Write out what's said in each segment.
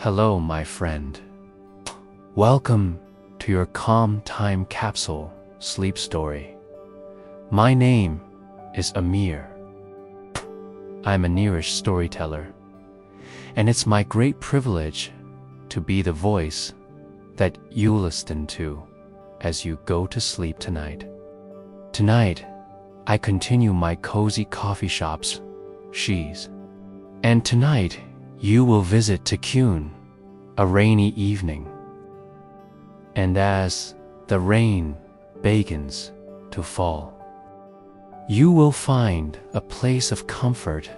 Hello, my friend. Welcome to your calm time capsule sleep story. My name is Amir. I'm a nearish storyteller, and it's my great privilege to be the voice that you listen to as you go to sleep tonight. Tonight, I continue my cozy coffee shop's she's. And tonight, you will visit Tikkun, a rainy evening. And as the rain begins to fall, you will find a place of comfort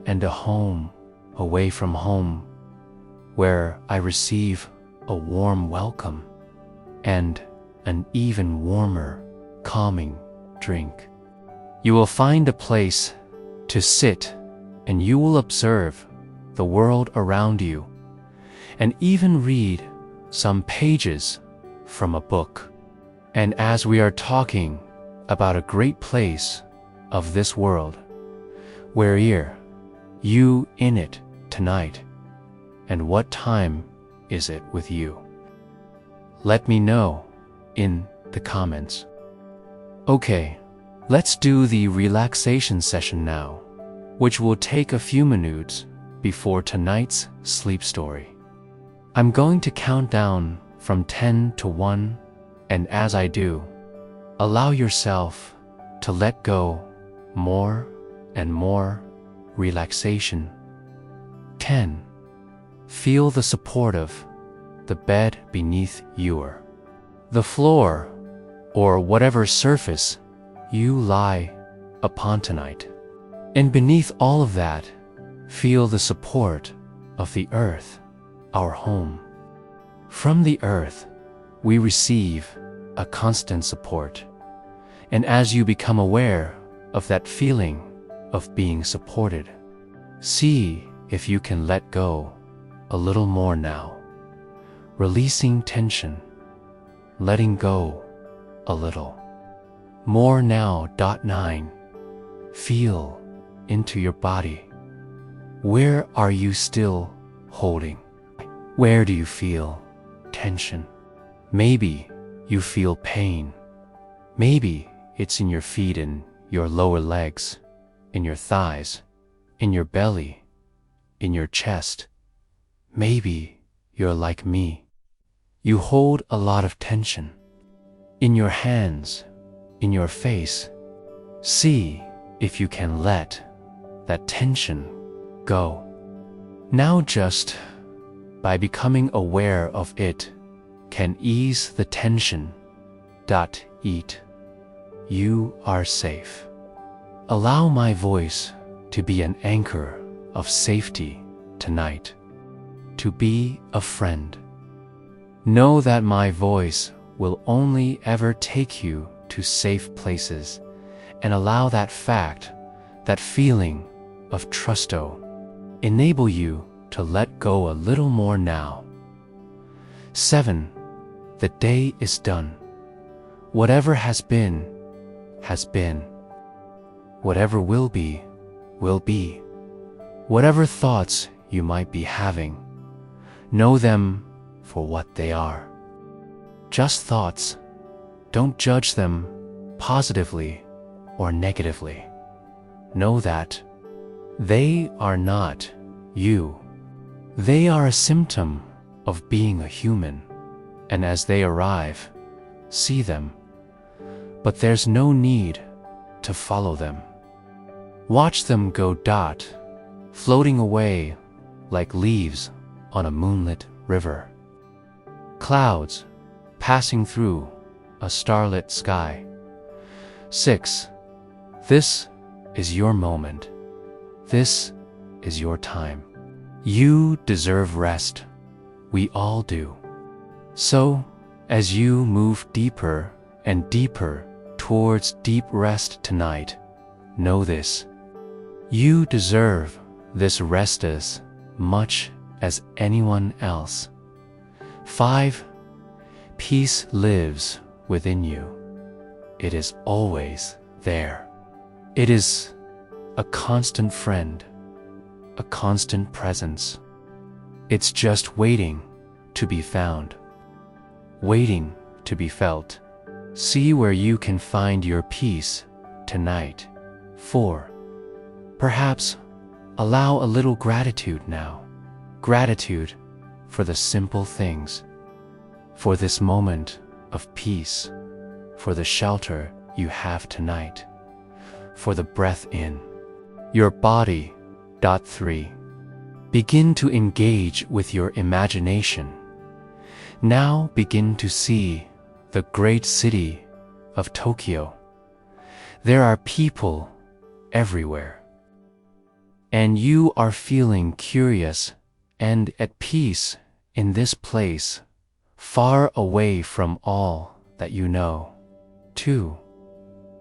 and a home away from home where I receive a warm welcome and an even warmer, calming drink. You will find a place to sit and you will observe the world around you and even read some pages from a book. And as we are talking about a great place of this world, where are you in it tonight? And what time is it with you? Let me know in the comments. Okay, let's do the relaxation session now, which will take a few minutes before tonight's sleep story. I'm going to count down from 10 to 1, and as I do, allow yourself to let go more and more relaxation. 10. Feel the support of the bed beneath you, the floor, or whatever surface you lie upon tonight. And beneath all of that, feel the support of the earth, our home. From the earth, we receive a constant support. And as you become aware of that feeling of being supported, see if you can let go a little more now, releasing tension, letting go a little more now. 9. Feel into your body. Where are you still holding? Where do you feel tension? Maybe you feel pain. Maybe it's in your feet and your lower legs, in your thighs, in your belly, in your chest. Maybe you're like me. You hold a lot of tension in your hands, in your face. See if you can let that tension go. Now just by becoming aware of it can ease the tension. Eat. You are safe. Allow my voice to be an anchor of safety tonight, to be a friend. Know that my voice will only ever take you to safe places, and allow that fact, that feeling of trusto, enable you to let go a little more now. 7. The day is done. Whatever has been, has been. Whatever will be, will be. Whatever thoughts you might be having, know them for what they are. Just thoughts. Don't judge them positively or negatively. Know that they are not you. They are a symptom of being a human, and as they arrive, see them. But there's no need to follow them. Watch them go. Floating away like leaves on a moonlit river. Clouds passing through a starlit sky. 6. This is your moment. This is your time. You deserve rest. We all do. So, as you move deeper and deeper towards deep rest tonight, know this. You deserve this rest as much as anyone else. 5. Peace lives within you. It is always there. It is a constant friend, a constant presence. It's just waiting to be found, waiting to be felt. See where you can find your peace tonight. 4. Perhaps allow a little gratitude now. Gratitude for the simple things, for this moment of peace, for the shelter you have tonight, for the breath in your body. 3. Begin to engage with your imagination. Now begin to see the great city of Tokyo. There are people everywhere, and you are feeling curious and at peace in this place, far away from all that you know. 2.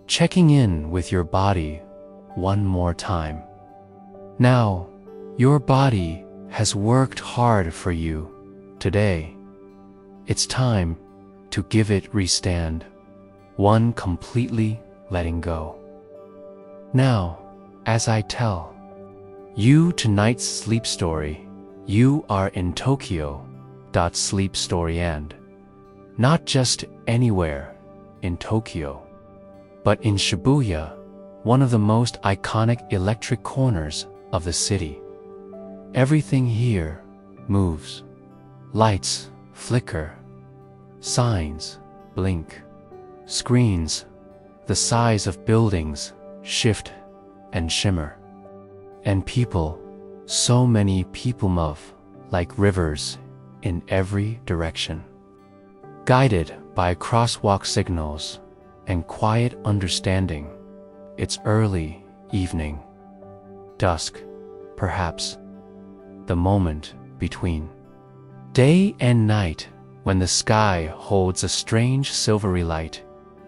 Checking in with your body one more time. Now, your body has worked hard for you today. It's time to give it restand, one completely letting go. Now, as I tell you tonight's sleep story, you are in Tokyo. Sleep story, and not just anywhere in Tokyo, but in Shibuya, one of the most iconic electric corners of the city. Everything here moves. Lights flicker, signs blink, screens the size of buildings shift and shimmer, and people, so many people move like rivers in every direction, guided by crosswalk signals and quiet understanding. It's early evening, dusk, perhaps the moment between day and night, when the sky holds a strange silvery light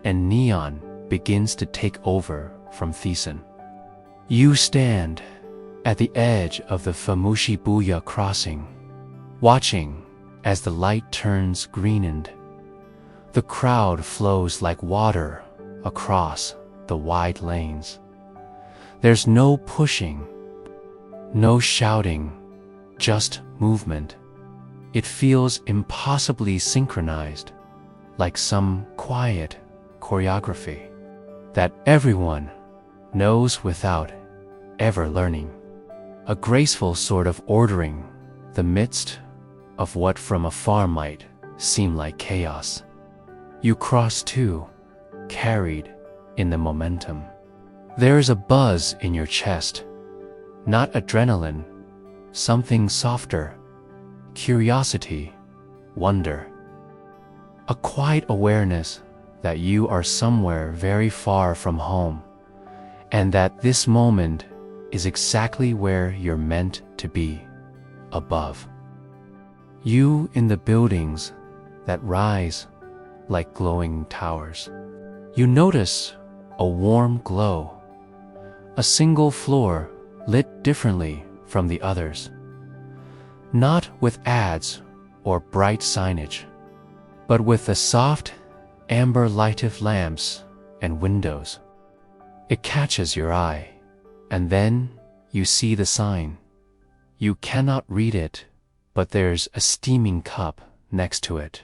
and neon begins to take over from Thiessen. You stand at the edge of the Shibuya crossing, watching as the light turns green and the crowd flows like water across the wide lanes. There's no pushing, no shouting, just movement. It feels impossibly synchronized, like some quiet choreography that everyone knows without ever learning. A graceful sort of ordering the midst of what from afar might seem like chaos. You cross too, carried in the momentum. There is a buzz in your chest, not adrenaline, something softer, curiosity, wonder. A quiet awareness that you are somewhere very far from home, and that this moment is exactly where you're meant to be, above. You in the buildings that rise like glowing towers. You notice a warm glow, a single floor lit differently from the others, not with ads or bright signage, but with the soft amber light of lamps and windows. It catches your eye, and then you see the sign. You cannot read it, but there's a steaming cup next to it.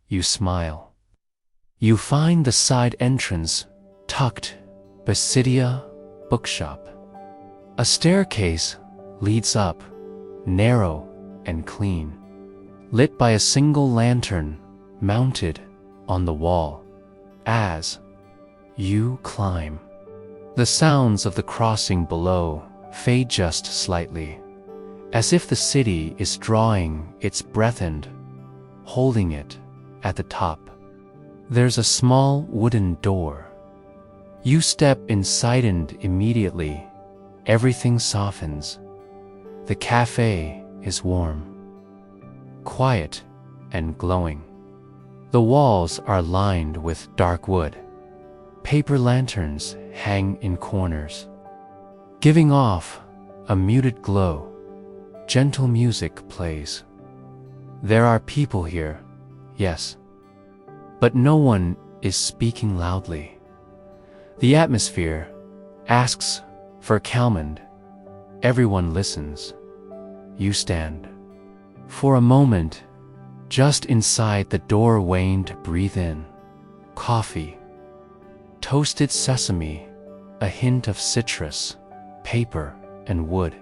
You smile. You find the side entrance tucked Basidia bookshop. A staircase leads up, narrow and clean, lit by a single lantern mounted on the wall. As you climb, the sounds of the crossing below fade just slightly, as if the city is drawing its breath and holding it at the top. There's a small wooden door. You step inside and immediately everything softens. The café is warm, quiet, and glowing. The walls are lined with dark wood. Paper lanterns hang in corners, giving off a muted glow. Gentle music plays. There are people here, yes, but no one is speaking loudly. The atmosphere asks for calm and everyone listens. You stand. For a moment, just inside the doorway to breathe in. Coffee, toasted sesame, a hint of citrus, paper, and wood.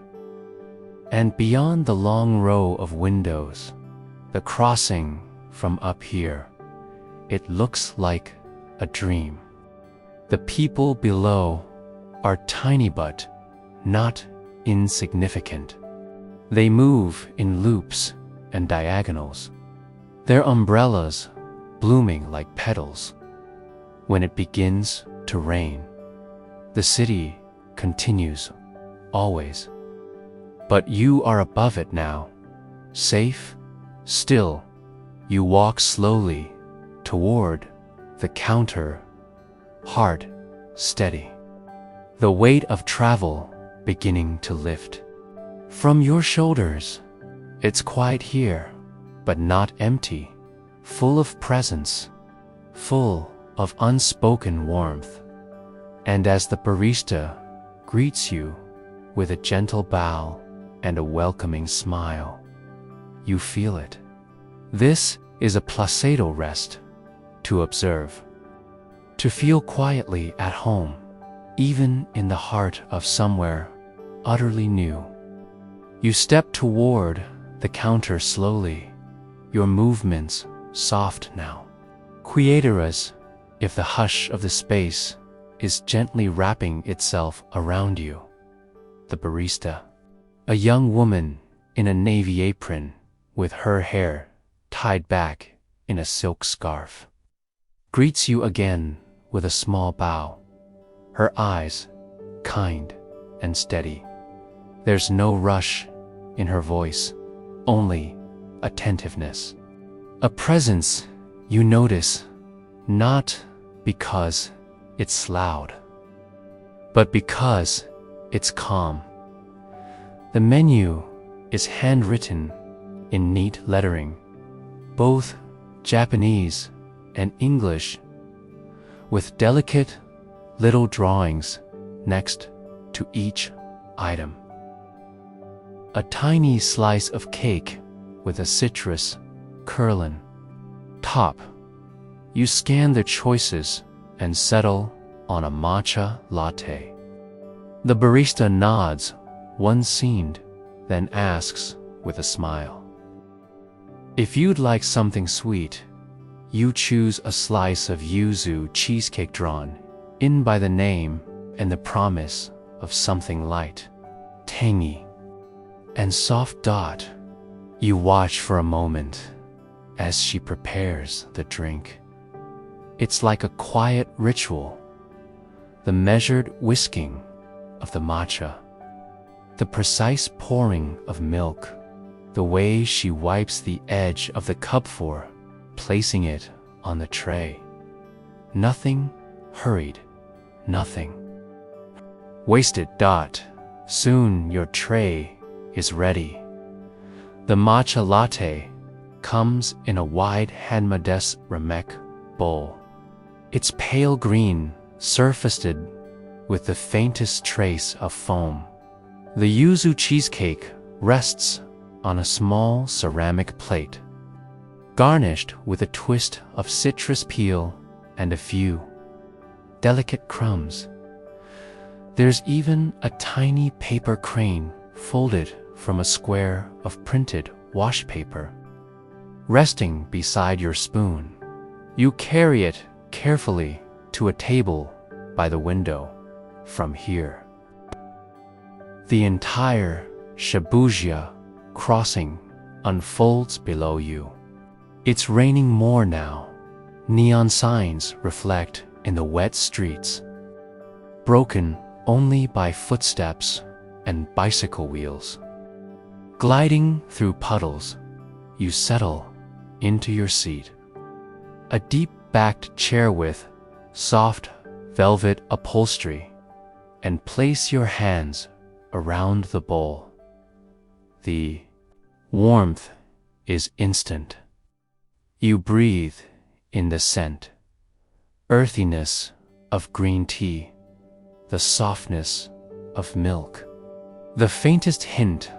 And beyond the long row of windows, the crossing from up here, it looks like a dream. The people below are tiny but not insignificant. They move in loops and diagonals, their umbrellas blooming like petals. When it begins to rain, the city continues always. But you are above it now, safe, still. You walk slowly toward the counter, heart steady. The weight of travel beginning to lift from your shoulders. It's quiet here, but not empty, full of presence, full of unspoken warmth. And as the barista greets you with a gentle bow and a welcoming smile, you feel it. This is a placebo rest, to observe, to feel quietly at home, even in the heart of somewhere utterly new. You step toward the counter slowly, your movements soft now, quieter if the hush of the space is gently wrapping itself around you. The barista, a young woman in a navy apron with her hair tied back in a silk scarf, greets you again with a small bow, her eyes kind and steady. There's no rush in her voice, only attentiveness. A presence you notice, not because it's loud, but because it's calm. The menu is handwritten in neat lettering, both Japanese and English, with delicate little drawings next to each item. A tiny slice of cake with a citrus curlin top. You scan the choices and settle on a matcha latte. The barista nods, one seamed, then asks with a smile, if you'd like something sweet, you choose a slice of yuzu cheesecake drawn in by the name and the promise of something light, tangy, and soft. You watch for a moment as she prepares the drink. It's like a quiet ritual, the measured whisking of the matcha, the precise pouring of milk, the way she wipes the edge of the cup for placing it on the tray. Nothing hurried, nothing wasted. Soon your tray is ready. The matcha latte comes in a wide hand-made ramek bowl. It's pale green, surfaced with the faintest trace of foam. The yuzu cheesecake rests on a small ceramic plate, garnished with a twist of citrus peel and a few delicate crumbs. There's even a tiny paper crane folded from a square of printed wash paper, resting beside your spoon. You carry it carefully to a table by the window. From here, the entire Shibuya crossing unfolds below you. It's raining more now. Neon signs reflect in the wet streets, broken only by footsteps and bicycle wheels. Gliding through puddles, you settle into your seat. A deep-backed chair with soft velvet upholstery, and place your hands around the bowl. The warmth is instant. You breathe in the scent, earthiness of green tea, the softness of milk, the faintest hint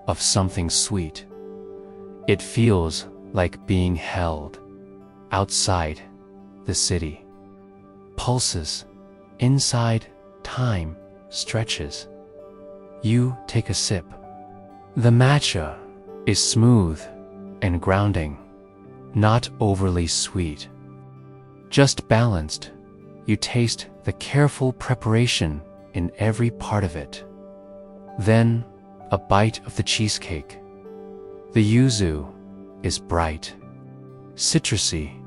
of something sweet. It feels like being held outside the city. Pulses inside, time stretches. You take a sip. The matcha is smooth and grounding, not overly sweet. Just balanced. You taste the careful preparation in every part of it. Then, a bite of the cheesecake. The yuzu is bright, citrusy,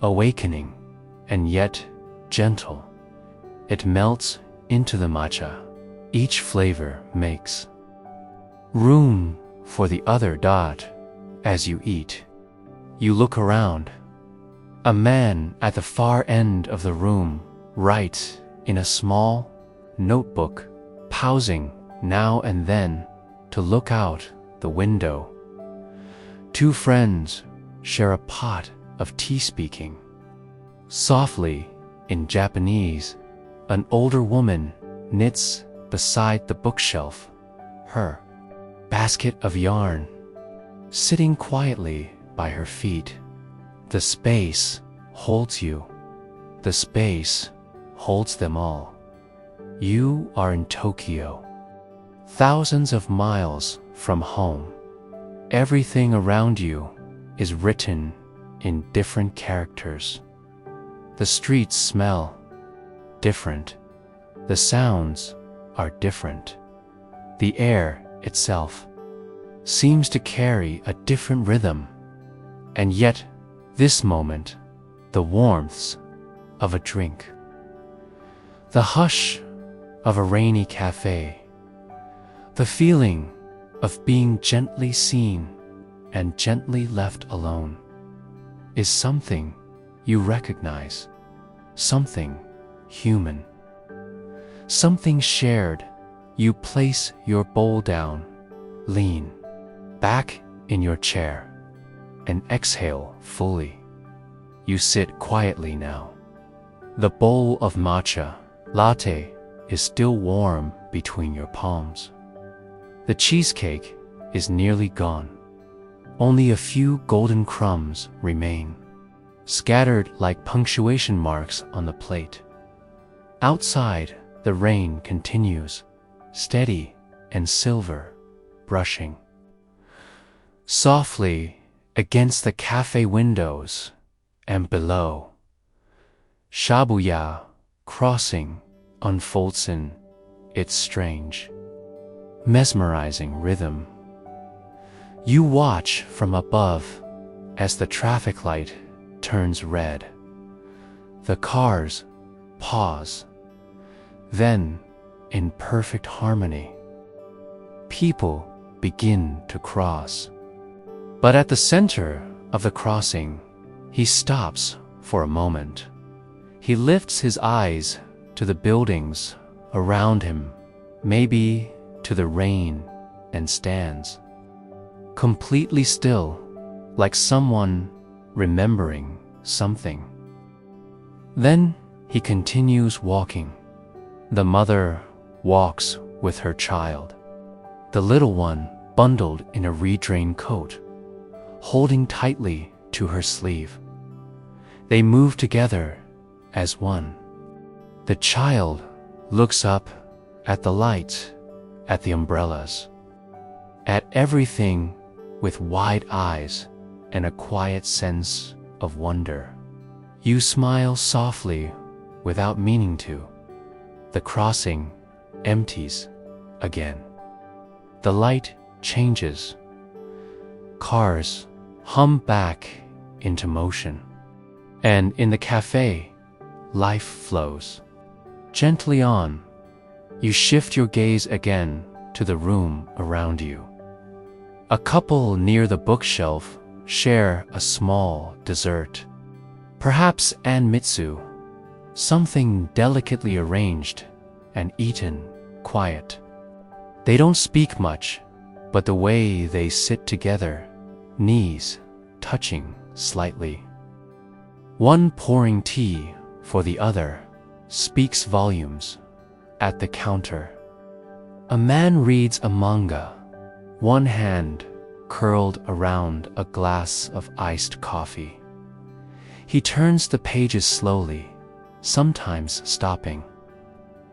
awakening, and yet gentle. It melts into the matcha. Each flavor makes room for the other dot as you eat. You look around. A man at the far end of the room writes in a small notebook, pausing now and then to look out the window. Two friends share a pot of tea, speaking softly in Japanese. An older woman knits beside the bookshelf, her basket of yarn sitting quietly by her feet. The space holds you. The space holds them all. You are in Tokyo, thousands of miles from home. Everything around you is written in different characters. The streets smell different. The sounds are different. The air itself seems to carry a different rhythm. And yet, this moment, the warmth of a drink, the hush of a rainy café, the feeling of being gently seen and gently left alone, is something you recognize, something human, something shared. You place your bowl down, lean back in your chair, and exhale fully. You sit quietly now. The bowl of matcha latte is still warm between your palms. The cheesecake is nearly gone. Only a few golden crumbs remain, scattered like punctuation marks on the plate. Outside, the rain continues, steady and silver, brushing softly against the cafe windows, and below, Shibuya crossing unfolds in its strange, mesmerizing rhythm. You watch from above as the traffic light turns red. The cars pause. Then, in perfect harmony, people begin to cross. But at the center of the crossing, he stops for a moment. He lifts his eyes to the buildings around him, maybe to the rain, and stands completely still, like someone remembering something. Then he continues walking. The mother walks with her child, the little one bundled in a redrained coat, holding tightly to her sleeve. They move together as one. The child looks up at the lights, at the umbrellas, at everything with wide eyes and a quiet sense of wonder. You smile softly without meaning to. The crossing empties again. The light changes. Cars hum back into motion. And in the cafe, life flows gently on. You shift your gaze again to the room around you. A couple near the bookshelf share a small dessert. Perhaps anmitsu, something delicately arranged and eaten quiet. They don't speak much, but the way they sit together, knees touching slightly, one pouring tea for the other, speaks volumes. At the counter, a man reads a manga, one hand curled around a glass of iced coffee. He turns the pages slowly, sometimes stopping,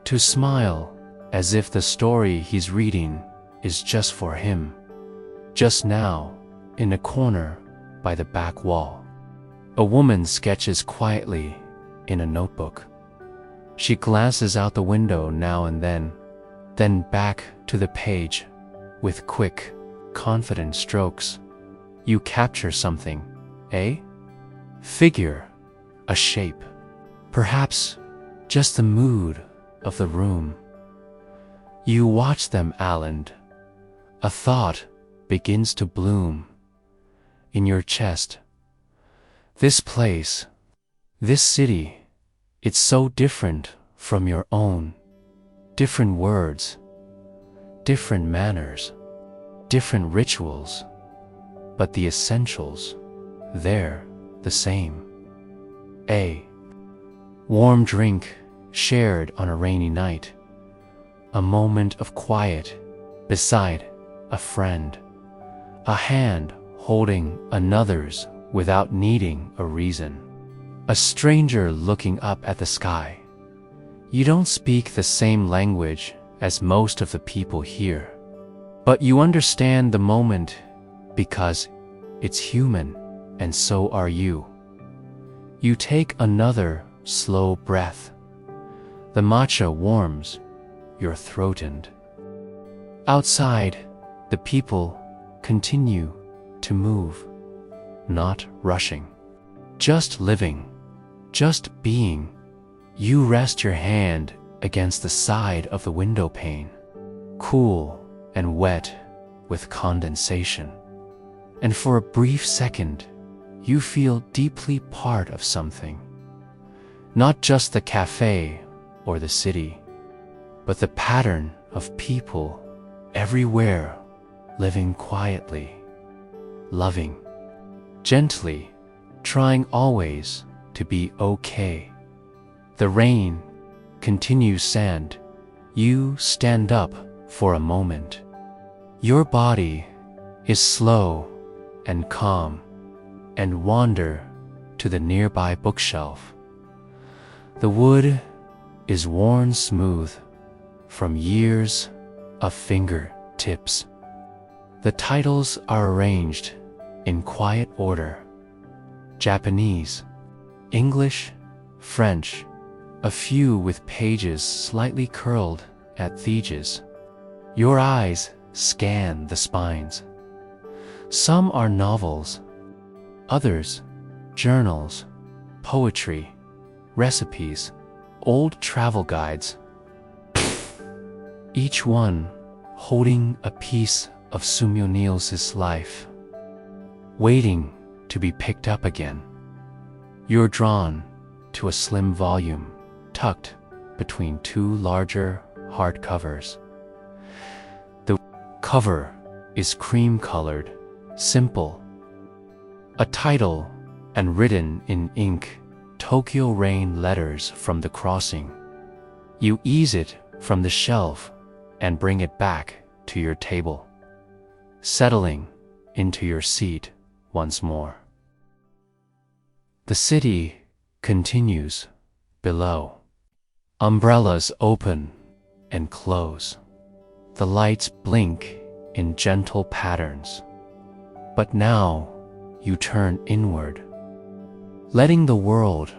to smile as if the story he's reading is just for him. Just now, in a corner by the back wall, a woman sketches quietly in a notebook. She glances out the window now and then back to the page with quick, confident strokes. You capture something, a figure, a shape, perhaps just the mood of the room. You watch them, and a thought begins to bloom in your chest. This place, this city, it's so different from your own. Different words, different manners, different rituals, but the essentials, they're the same. A warm drink shared on a rainy night, a moment of quiet beside a friend, a hand holding another's without needing a reason, a stranger looking up at the sky. You don't speak the same language as most of the people here, but you understand the moment because it's human, and so are you. You take another slow breath. The matcha warms your throat, and outside, the people continue to move, not rushing, just living, just being. You rest your hand against the side of the window pane, cool and wet with condensation, and for a brief second, you feel deeply part of something. Not just the café or the city, but the pattern of people everywhere, living quietly, loving, gently, trying always to be okay. The rain continues sand. You stand up for a moment. Your body is slow and calm, and wander to the nearby bookshelf. The wood is worn smooth from years of fingertips. The titles are arranged in quiet order: Japanese, English, French, a few with pages slightly curled at the edges. Your eyes scan the spines. Some are novels, others journals, poetry, recipes, old travel guides. Each one holding a piece of Sumyo Niels' life, waiting to be picked up again. You're drawn to a slim volume tucked between two larger hardcovers. The cover is cream-colored, simple. A title and written in ink, Tokyo Rain letters from the crossing. You ease it from the shelf and bring it back to your table, settling into your seat once more. The city continues below. Umbrellas open and close. The lights blink in gentle patterns. But now you turn inward, letting the world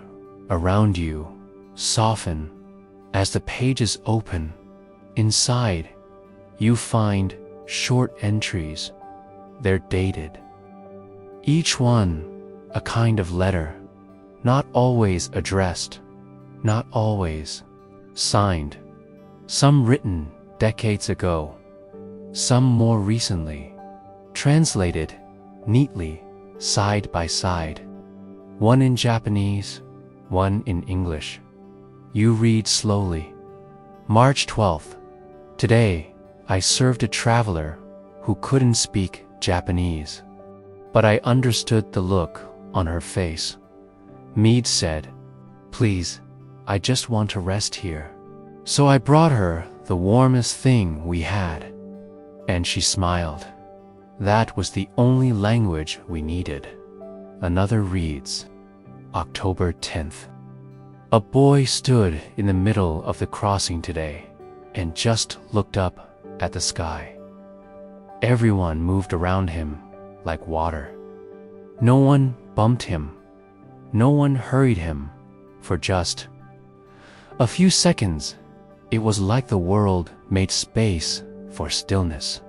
around you soften as the pages open. Inside, you find short entries. They're dated. Each one a kind of letter, not always addressed, not always signed. Some written decades ago, some more recently, translated neatly side by side. One in Japanese, one in English. You read slowly. March 12th. Today, I served a traveler who couldn't speak Japanese, but I understood the look on her face. Mead said, "Please, I just want to rest here." So I brought her the warmest thing we had, and she smiled. That was the only language we needed. Another reads, October 10th. A boy stood in the middle of the crossing today and just looked up at the sky. Everyone moved around him like water. No one bumped him. No one hurried him. For just a few seconds, it was like the world made space for stillness.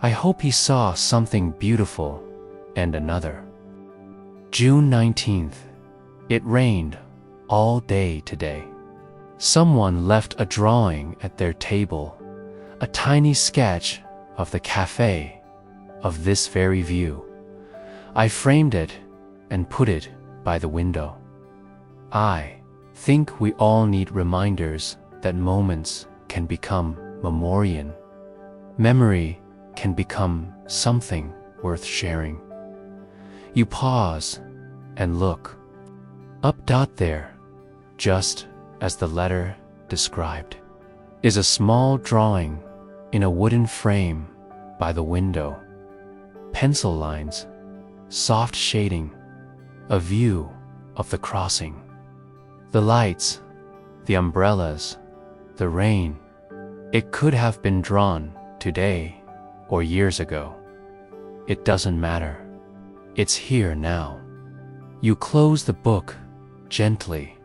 I hope he saw something beautiful. And another. June 19th. It rained all day today. Someone left a drawing at their table, a tiny sketch of the café, of this very view. I framed it and put it by the window. I think we all need reminders that moments can become memorial. Memory can become something worth sharing. You pause and look. Up there, just as the letter described, is a small drawing in a wooden frame by the window. Pencil lines, soft shading, a view of the crossing. The lights, the umbrellas, the rain. It could have been drawn today or years ago. It doesn't matter. It's here now. You close the book gently,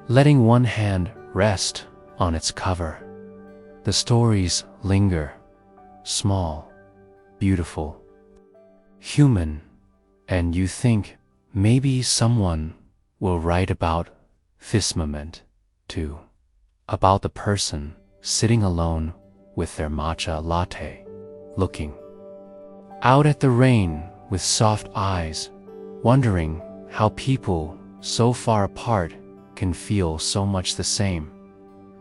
letting one hand rest on its cover. The stories linger, small, beautiful, human, and you think maybe someone will write about this moment too, about the person sitting alone with their matcha latte, looking out at the rain with soft eyes, wondering how people so far apart can feel so much the same.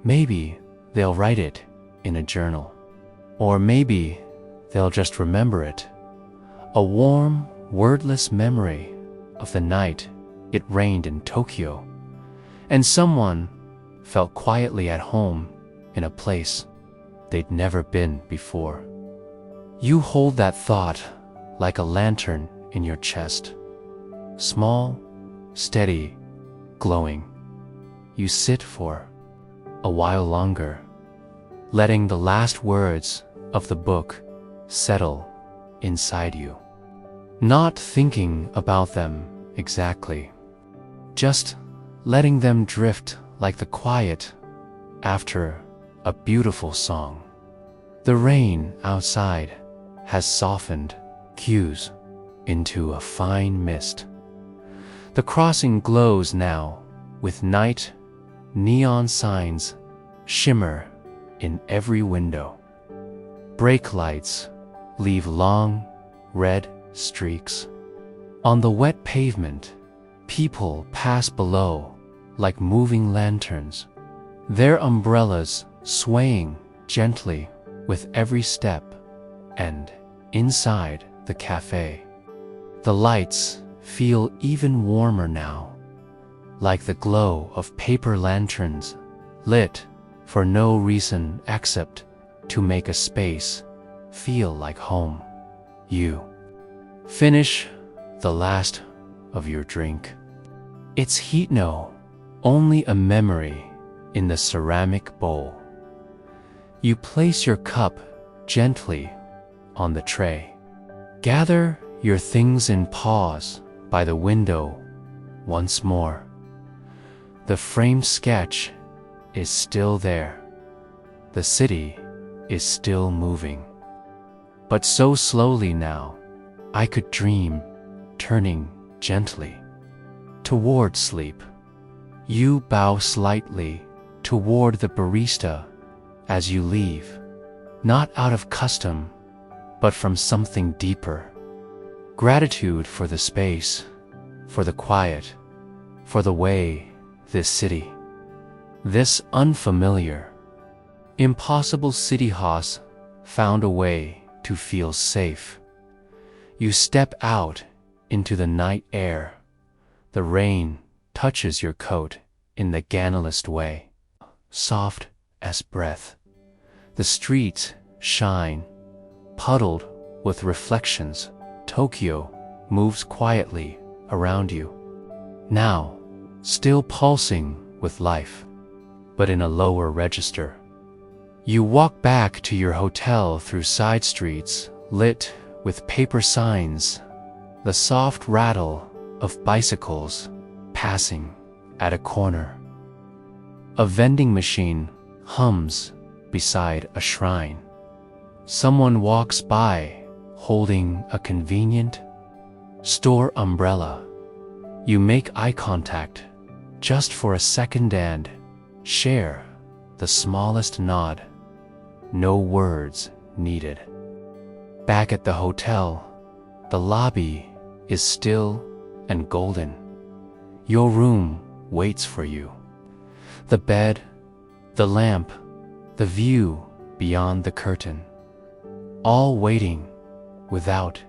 Maybe they'll write it in a journal, or maybe they'll just remember it. A warm, wordless memory of the night it rained in Tokyo, and someone felt quietly at home in a place they'd never been before. You hold that thought like a lantern in your chest, small, steady, glowing. You sit for a while longer, letting the last words of the book settle inside you, not thinking about them exactly, just letting them drift like the quiet after a beautiful song. The rain outside has softened hues into a fine mist. The crossing glows now with night neon signs shimmer in every window. Brake lights leave long, red streaks. On the wet pavement, people pass below like moving lanterns, their umbrellas swaying gently with every step. And inside the café, the lights feel even warmer now, like the glow of paper lanterns lit for no reason except to make a space feel like home. You finish the last of your drink. It's heat no, only a memory in the ceramic bowl. You place your cup gently on the tray. Gather your things and pause by the window once more. The framed sketch is still there. The city is still moving. But so slowly now, I could dream, turning gently toward sleep. You bow slightly toward the barista as you leave, not out of custom, but from something deeper. Gratitude for the space, for the quiet, for the way this city, this unfamiliar, impossible city has found a way to feel safe. You step out into the night air. The rain touches your coat in the gentlest way, soft as breath. The streets shine, puddled with reflections, Tokyo moves quietly around you. Now, still pulsing with life, but in a lower register. You walk back to your hotel through side streets lit with paper signs, the soft rattle of bicycles passing at a corner. A vending machine hums beside a shrine. Someone walks by holding a convenient store umbrella. You make eye contact just for a second and share the smallest nod. No words needed. Back at the hotel, the lobby is still and golden. Your room waits for you. The bed, the lamp, the view beyond the curtain, all waiting without